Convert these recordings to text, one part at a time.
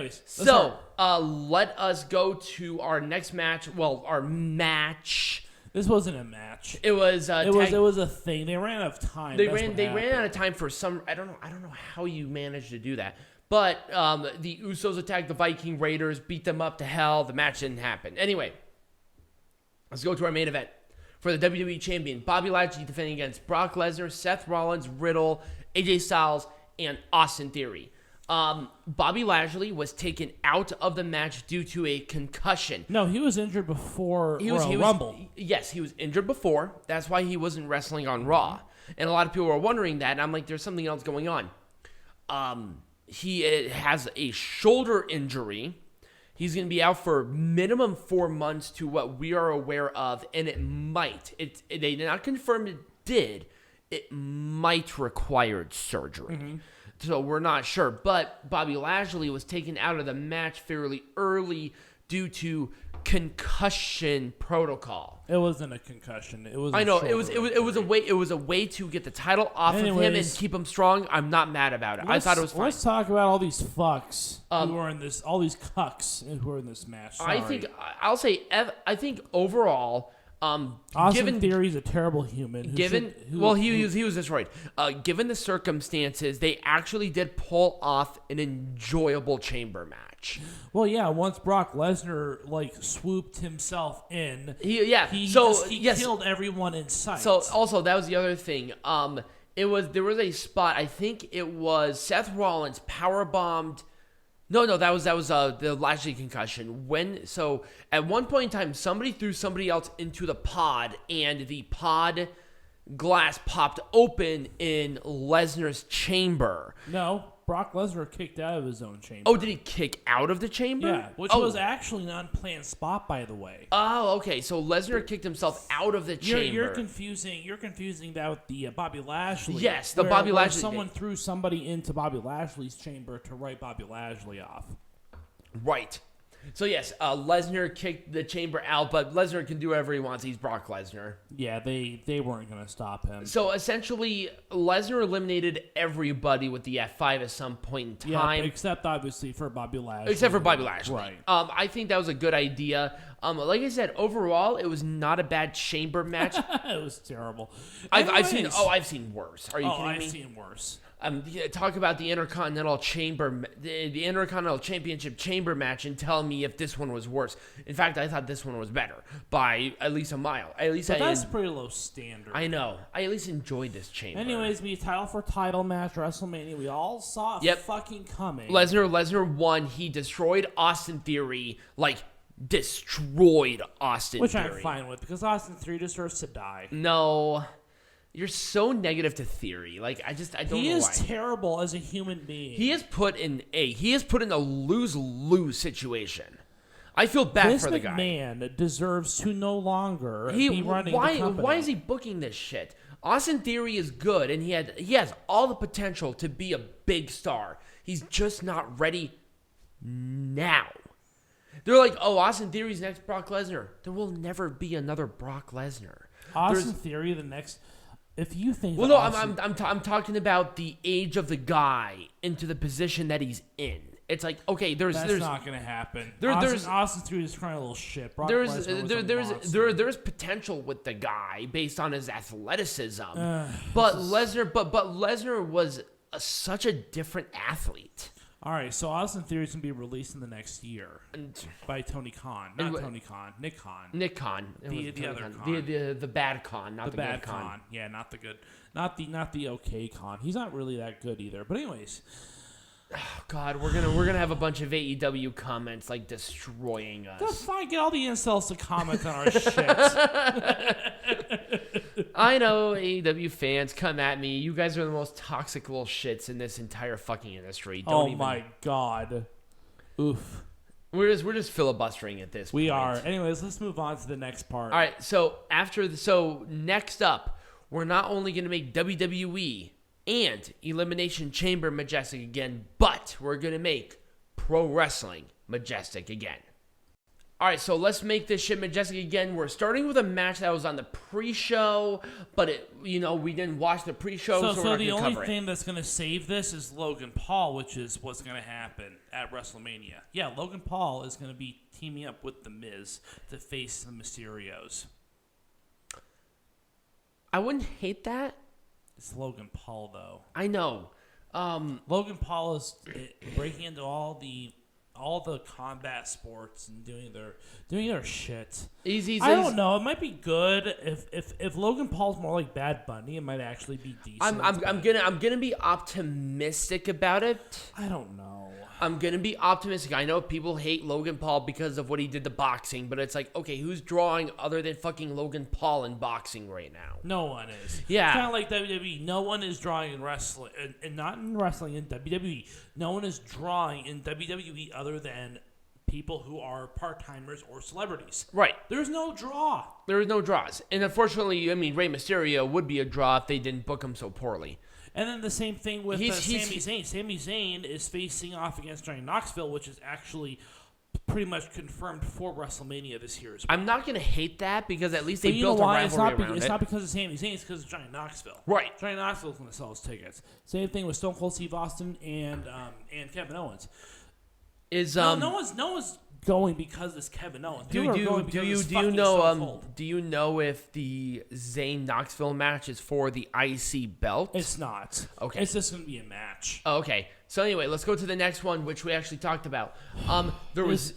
anyways, so let us go to our next match. Well, our match. This wasn't a match. It was. It was a thing. They ran out of time. They ran out of time for some. I don't know how you managed to do that. But the Usos attacked the Viking Raiders, beat them up to hell. The match didn't happen. Anyway, let's go to our main event. For the WWE Champion, Bobby Lashley defending against Brock Lesnar, Seth Rollins, Riddle, AJ Styles, and Austin Theory. Bobby Lashley was taken out of the match due to a concussion. No, he was injured before Rumble. Yes, he was injured before. That's why he wasn't wrestling on Raw. And a lot of people were wondering that. And I'm like, there's something else going on. He has a shoulder injury. He's going to be out for minimum 4 months to what we are aware of, and it might. They did not confirm it did. It might require surgery. Mm-hmm. So we're not sure. But Bobby Lashley was taken out of the match fairly early due to concussion protocol. It wasn't a concussion. It was. I know it was a way to get the title off of him and keep him strong. I'm not mad about it. I thought it was fine. Let's talk about all these fucks who are in this. All these cucks who are in this match. Sorry. I think overall. Austin Theory's a terrible human. He was destroyed. Given the circumstances, they actually did pull off an enjoyable chamber match. Well, yeah. Once Brock Lesnar swooped himself in, he killed everyone in sight. So also that was the other thing. There was a spot. I think it was Seth Rollins powerbombed. No, that was the Lashley concussion. At one point in time, somebody threw somebody else into the pod, and the pod glass popped open in Lesnar's chamber. No, Brock Lesnar kicked out of his own chamber. Oh, did he kick out of the chamber? Yeah, which was actually an unplanned spot, by the way. Oh, okay. So Lesnar kicked himself out of the chamber. You're confusing that with the Bobby Lashley. Yes, Bobby Lashley. Someone threw somebody into Bobby Lashley's chamber to write Bobby Lashley off. Right. So yes, Lesnar kicked the chamber out, but Lesnar can do whatever he wants. He's Brock Lesnar. Yeah, they weren't going to stop him. So essentially, Lesnar eliminated everybody with the F5 at some point in time. Yeah, except obviously for Bobby Lashley. Except for Bobby Lashley. Right. I think that was a good idea. Like I said, overall, it was not a bad chamber match. It was terrible. I've seen worse. Are you kidding me? I've seen worse. Talk about the Intercontinental Championship chamber match and tell me if this one was worse. In fact, I thought this one was better by at least a mile. That's pretty low standard. I know. I at least enjoyed this chamber. Anyways, title for title match, WrestleMania. We all saw it fucking coming. Lesnar won. He destroyed Austin Theory. Destroyed Austin Theory. Which I'm fine with, because Austin Theory deserves to die. No. You're so negative to Theory. I don't know why. He is terrible as a human being. He is put in a lose-lose situation. I feel bad for the guy. This man deserves to no longer be running the company. Why is he booking this shit? Austin Theory is good, and he has all the potential to be a big star. He's just not ready now. They're like, oh, Austin Theory's next Brock Lesnar. There will never be another Brock Lesnar. Austin Theory the next... If you think... Well, no, I'm talking about the age of the guy into the position that he's in. It's like, okay, there's not going to happen. Austin Theory is crying a little shit. There's potential with the guy based on his athleticism, but Lesnar was such a different athlete. All right, so Austin Theory is going to be released in the next year by Tony Khan. Not Tony Khan, Nick Khan. Nick Khan. The other Khan. The bad Khan, not the good Khan. Yeah, not the good. Not the okay Khan. He's not really that good either. But anyways. Oh, God, we're gonna have a bunch of AEW comments destroying us. That's fine. Get all the incels to comment on our shit. I know, AEW fans, come at me. You guys are the most toxic little shits in this entire fucking industry. My God. Oof. We're just filibustering at this point. We are. Anyways, let's move on to the next part. All right, so next up, we're not only going to make WWE and Elimination Chamber majestic again, but we're going to make pro wrestling majestic again. All right, so let's make this shit majestic again. We're starting with a match that was on the pre-show, but we didn't watch the pre-show, so we're not going to cover it. So the only thing that's going to save this is Logan Paul, which is what's going to happen at WrestleMania. Yeah, Logan Paul is going to be teaming up with The Miz to face the Mysterios. I wouldn't hate that. It's Logan Paul, though. I know. Logan Paul is breaking into all the combat sports and doing their shit. I don't know. It might be good if Logan Paul's more like Bad Bunny. It might actually be decent. I'm gonna be optimistic about it. I don't know. I'm gonna be optimistic. I know people hate Logan Paul because of what he did to boxing, but it's like, okay, who's drawing other than fucking Logan Paul in boxing right now? No one is. Yeah, it's kind of like WWE. No one is drawing in wrestling, and not in wrestling in WWE. No one is drawing in WWE other than people who are part-timers or celebrities. Right. There's no draw. There is no draws, and unfortunately, Rey Mysterio would be a draw if they didn't book him so poorly. And then the same thing with Sami Zayn. Sami Zayn is facing off against Johnny Knoxville, which is actually pretty much confirmed for WrestleMania this year as well. I'm not going to hate that because at least they built a rivalry around it. It's not because of Sami Zayn. It's because of Johnny Knoxville. Right. Johnny Knoxville's going to sell his tickets. Same thing with Stone Cold Steve Austin and Kevin Owens. No one's going because it's Kevin Owens. Do you know if the Zayn Knoxville match is for the IC belt? It's not. Okay. It's just going to be a match. Oh, okay. So anyway, let's go to the next one, which we actually talked about. There was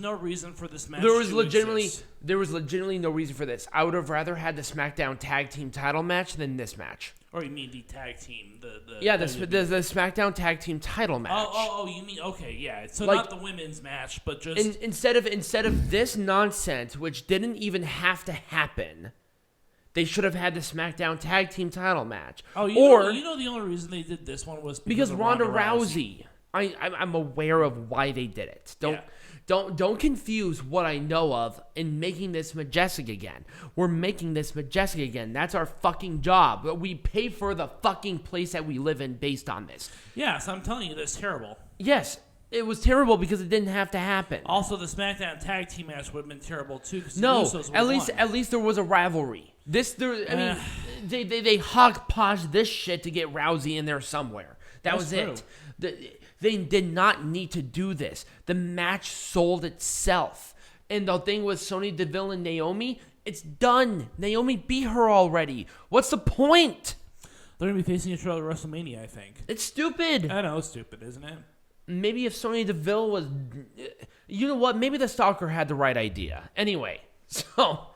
no reason for this match. There was legitimately no reason for this. I would have rather had the SmackDown Tag Team Title match than this match. Or you mean the tag team? The SmackDown Tag Team Title match. Oh, you mean okay, yeah. So not the women's match, but just instead of this nonsense, which didn't even have to happen. They should have had the SmackDown Tag Team Title match. Oh, you know the only reason they did this one was because of Ronda Rousey. I'm aware of why they did it. Don't confuse what I know of in making this majestic again. We're making this majestic again. That's our fucking job. We pay for the fucking place that we live in based on this. Yes, I'm telling you, that's terrible. Yes. It was terrible because it didn't have to happen. Also, the SmackDown Tag Team match would have been terrible too. At least there was a rivalry. They hodgepodged this shit to get Rousey in there somewhere. That was true. It. They did not need to do this. The match sold itself. And the thing with Sonya Deville and Naomi, it's done. Naomi beat her already. What's the point? They're going to be facing each other at WrestleMania, I think. It's stupid. I know, it's stupid, isn't it? Maybe if Sonya Deville was... You know what? Maybe the stalker had the right idea. Anyway, so...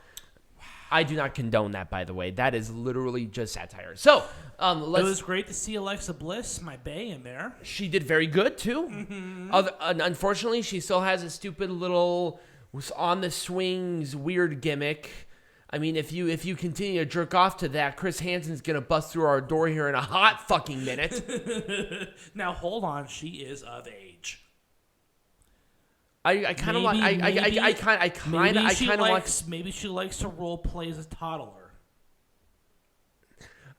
I do not condone that, by the way. That is literally just satire. So, it was great to see Alexa Bliss, my bae, in there. She did very good, too. Mm-hmm. Unfortunately, she still has a stupid little on-the-swings weird gimmick. I mean, if you continue to jerk off to that, Chris Hansen's going to bust through our door here in a hot fucking minute. Now, hold on. She is of age. I kind of want. Maybe she likes to role play as a toddler.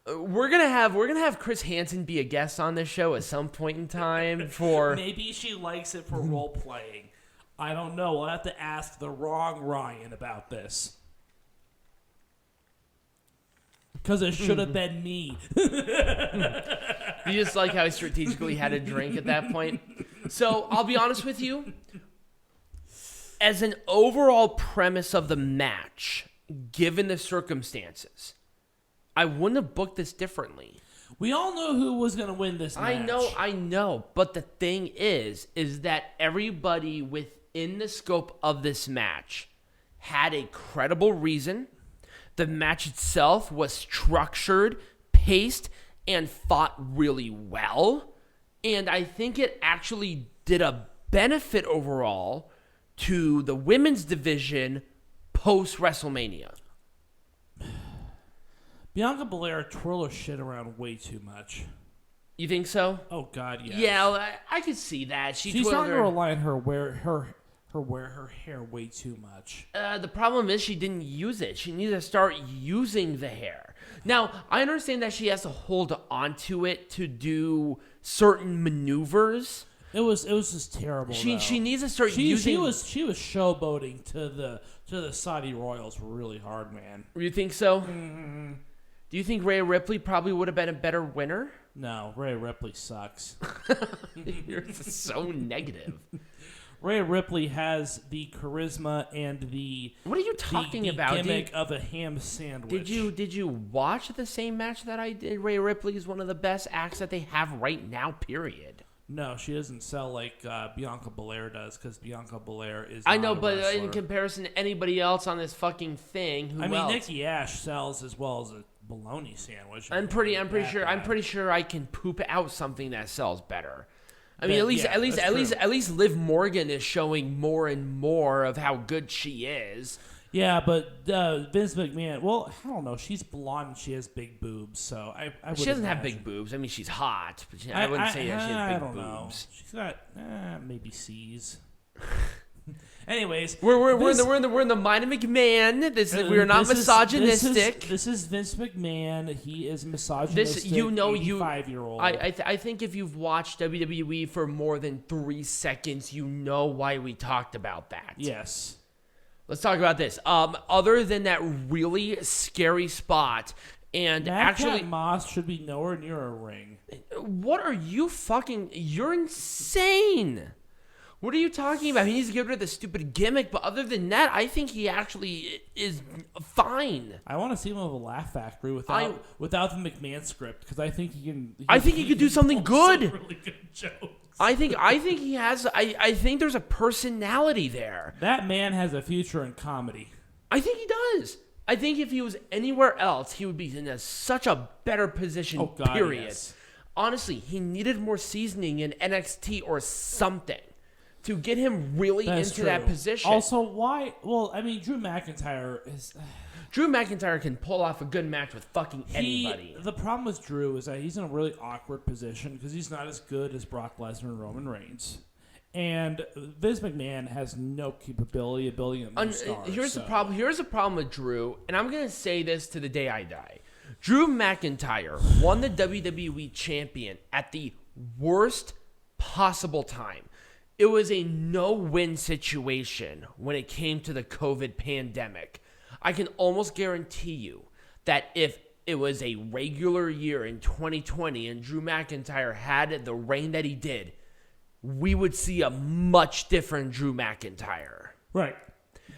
We're gonna have Chris Hansen be a guest on this show at some point in time. For maybe she likes it for role playing. I don't know. We'll have to ask the wrong Ryan about this. Because it should have been me. You just like how I strategically had a drink at that point. So I'll be honest with you. As an overall premise of the match, given the circumstances, I wouldn't have booked this differently. We all know who was going to win this match. I know. But the thing is that everybody within the scope of this match had a credible reason. The match itself was structured, paced, and fought really well. And I think it actually did a benefit overall to the women's division post-WrestleMania. Bianca Belair twirl her shit around way too much. You think so? Oh, God, yes. Yeah, I could see that. She's starting to rely on her hair way too much. The problem is she didn't use it. She needs to start using the hair. Now, I understand that she has to hold on to it to do certain maneuvers. It was just terrible. She needs to start using. She was showboating to the Saudi royals really hard, man. You think so? Mm-hmm. Do you think Rhea Ripley probably would have been a better winner? No, Rhea Ripley sucks. You're so negative. Rhea Ripley has the charisma and the what are you talking about? Gimmick of a ham sandwich. Did you watch the same match that I did? Rhea Ripley is one of the best acts that they have right now. Period. No, she doesn't sell like Bianca Belair does, because Bianca Belair is. I know, but in comparison to anybody else on this fucking thing, who else? Nikki Ash sells as well as a bologna sandwich. I'm pretty sure I can poop out something that sells better. I mean, at least Liv Morgan is showing more and more of how good she is. Yeah, but Vince McMahon, well, I don't know. She's blonde and she has big boobs, so I she doesn't have big boobs. I mean, she's hot, but I wouldn't say that she has big boobs. Know. She's got maybe C's. Anyways, we're in the mind of McMahon. We're not misogynistic. This is Vince McMahon. He is misogynistic. 85-year-old. I think if you've watched WWE for more than 3 seconds, you know why we talked about that. Yes. Let's talk about this. Other than that really scary spot, and Madcap Moss should be nowhere near a ring. What are you fucking? You're insane. What are you talking about? He needs to get rid of the stupid gimmick, but other than that, I think he actually is fine. I want to see him with a Laugh Factory without the McMahon script, because I think he can. I think he could do something good. Some really good jokes. I think he has. I think there's a personality there. That man has a future in comedy. I think he does. I think if he was anywhere else, he would be in such a better position. Oh, God, period. Yes. Honestly, he needed more seasoning in NXT or something to get him really into that position. Also, why? Well, I mean, Drew McIntyre is. Drew McIntyre can pull off a good match with fucking anybody. The problem with Drew is that he's in a really awkward position because he's not as good as Brock Lesnar and Roman Reigns. And Vince McMahon has no capability of building a new star. Here's the problem. Here's the problem with Drew, and I'm going to say this to the day I die. Drew McIntyre won the WWE champion at the worst possible time. It was a no-win situation when it came to the COVID pandemic. I can almost guarantee you that if it was a regular year in 2020 and Drew McIntyre had the reign that he did, we would see a much different Drew McIntyre. Right.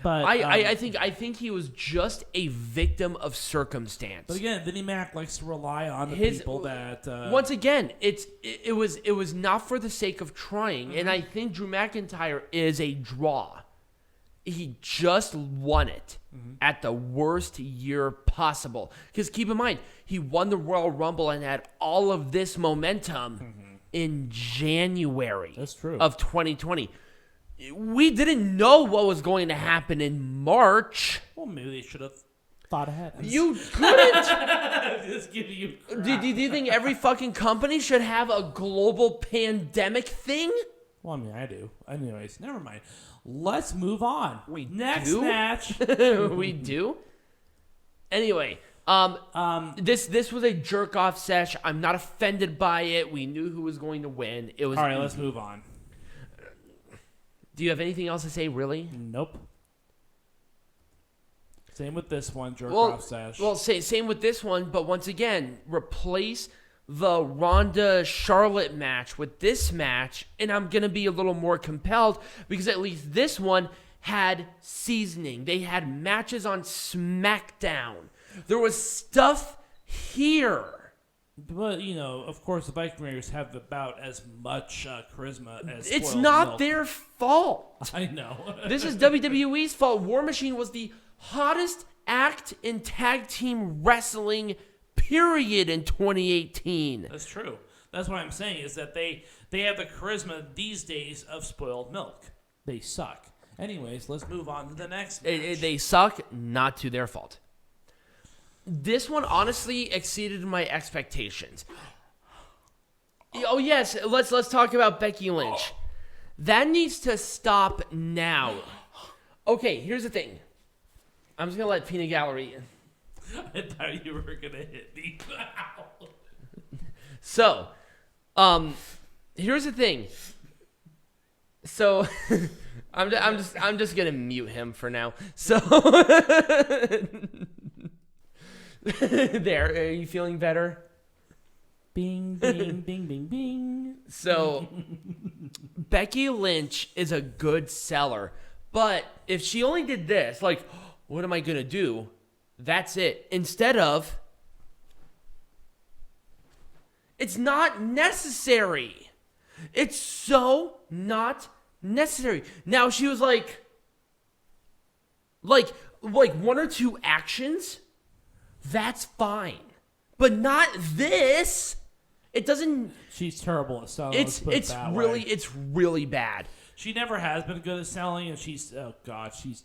But I think he was just a victim of circumstance. But again, Vinnie Mac likes to rely on the people that. Once again, it was not for the sake of trying, and I think Drew McIntyre is a draw. He just won it at the worst year possible. Because keep in mind, he won the Royal Rumble and had all of this momentum in January. That's true. Of 2020. We didn't know what was going to happen in March. Well, maybe they should have thought ahead. You couldn't. Just giving you crap. Do you think every fucking company should have a global pandemic thing? Well, I mean, I do. Anyways, never mind. Let's move on. Next match. We do? Anyway, this was a jerk-off sesh. I'm not offended by it. We knew who was going to win. It was all right, let's move on. Do you have anything else to say, really? Nope. Same with this one, jerk-off sesh. Well, same with this one, but once again, replace the Ronda Charlotte match with this match, and I'm going to be a little more compelled because at least this one had seasoning. They had matches on SmackDown. There was stuff here. But, you know, of course, the Viking Raiders have about as much charisma as it's not milk. Their fault. I know. This is WWE's fault. War Machine was the hottest act in tag team wrestling period in 2018. That's true. That's what I'm saying is that they have the charisma these days of spoiled milk. They suck. Anyways, let's move on to the next match. They suck, not to their fault. This one honestly exceeded my expectations. Oh yes, let's talk about Becky Lynch. That needs to stop now. Okay, here's the thing. I'm just gonna let Peanut Gallery in. I thought you were gonna hit me. So, here's the thing. So I'm just gonna mute him for now. So there, are you feeling better? Bing, bing, bing, bing, bing. So Becky Lynch is a good seller, but if she only did this, like, what am I gonna do? That's it. Instead of, it's not necessary. It's so not necessary. Now she was like one or two actions, that's fine. But not this. It doesn't. She's terrible at selling. It's really bad. She never has been good at selling, and she's terrible.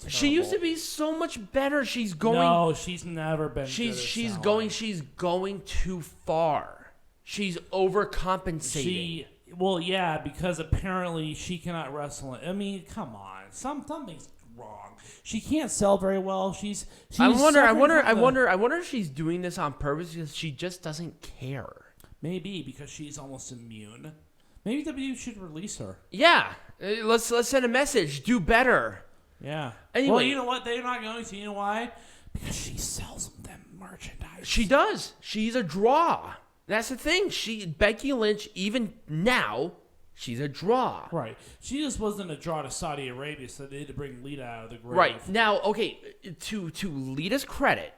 She used to be so much better. She's going. No, she's never been. She's going too far. She's overcompensating. Well, yeah, because apparently she cannot wrestle. I mean, come on, something's wrong. She can't sell very well. I wonder if she's doing this on purpose because she just doesn't care. Maybe because she's almost immune. Maybe WWE should release her. Yeah, let's send a message. Do better. Yeah. Anyway, well, you know what? They're not going to. You know why? Because she sells them merchandise. She does. She's a draw. That's the thing. Becky Lynch, even now, she's a draw. Right. She just wasn't a draw to Saudi Arabia, so they had to bring Lita out of the grave. Right. Now, okay, to Lita's credit,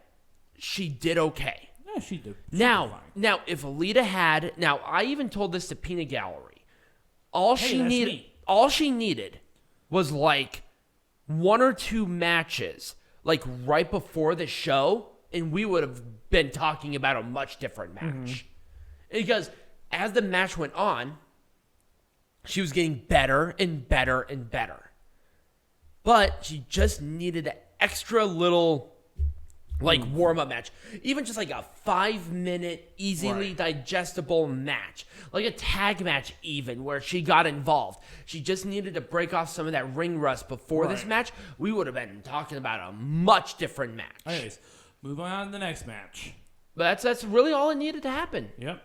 she did okay. Yeah, she did. Now, if Lita had... Now, I even told this to Peanut Gallery. All she needed was, like, one or two matches, like, right before the show, and we would have been talking about a much different match. Mm-hmm. Because as the match went on, she was getting better and better and better. But she just needed an extra little, like, warm-up match. Even just like a 5-minute, easily digestible match. Like a tag match even, where she got involved. She just needed to break off some of that ring rust before this match. We would have been talking about a much different match. Anyways, move on to the next match. But that's really all it needed to happen. Yep.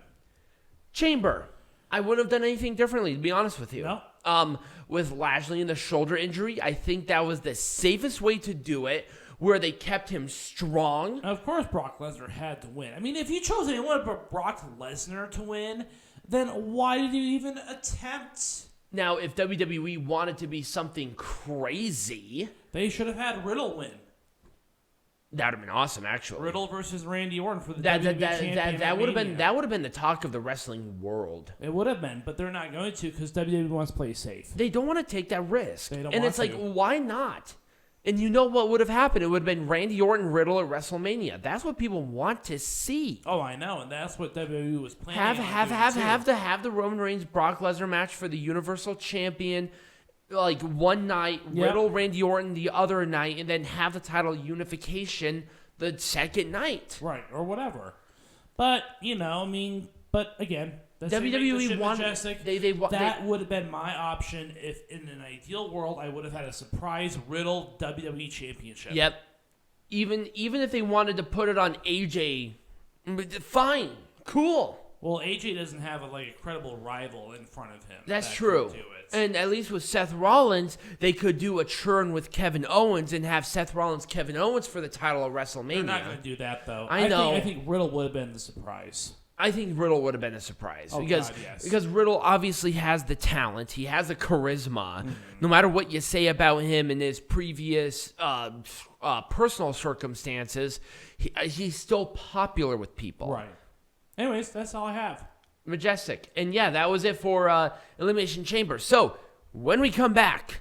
Chamber. I wouldn't have done anything differently, to be honest with you. No. With Lashley and the shoulder injury, I think that was the safest way to do it, where they kept him strong. Of course, Brock Lesnar had to win. I mean, if you chose anyone but Brock Lesnar to win, then why did you even attempt? Now, if WWE wanted to be something crazy, they should have had Riddle win. That would have been awesome, actually. Riddle versus Randy Orton for the WWE Championship. That would have been the talk of the wrestling world. It would have been, but they're not going to because WWE wants to play safe. They don't want to take that risk. They don't and want it's like, why not? And you know what would have happened? It would have been Randy Orton, Riddle at WrestleMania. That's what people want to see. Oh, I know, and that's what WWE was planning. Have the Roman Reigns Brock Lesnar match for the Universal Champion. Like one night, Riddle, Randy Orton the other night, and then have the title unification the second night. Right, or whatever. But, you know, I mean, but again, WWE wanted Majestic. That would have been my option if in an ideal world I would have had a surprise Riddle WWE Championship. Yep. Even if they wanted to put it on AJ, fine, cool. Well, AJ doesn't have a credible rival in front of him. That's true. And at least with Seth Rollins, they could do a churn with Kevin Owens and have Seth Rollins, Kevin Owens for the title of WrestleMania. They're not going to do that, though. I know. I think Riddle would have been the surprise. I think Riddle would have been a surprise. Oh, because, God, yes. Because Riddle obviously has the talent. He has the charisma. Mm-hmm. No matter what you say about him in his previous personal circumstances, he's still popular with people. Right. Anyways, that's all I have. Majestic. And yeah, that was it for Elimination Chamber. So, when we come back,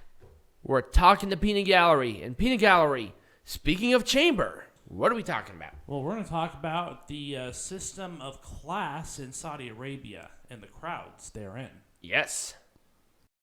we're talking to Peanut Gallery. And Peanut Gallery, speaking of Chamber, what are we talking about? Well, we're going to talk about the system of class in Saudi Arabia and the crowds therein. Yes.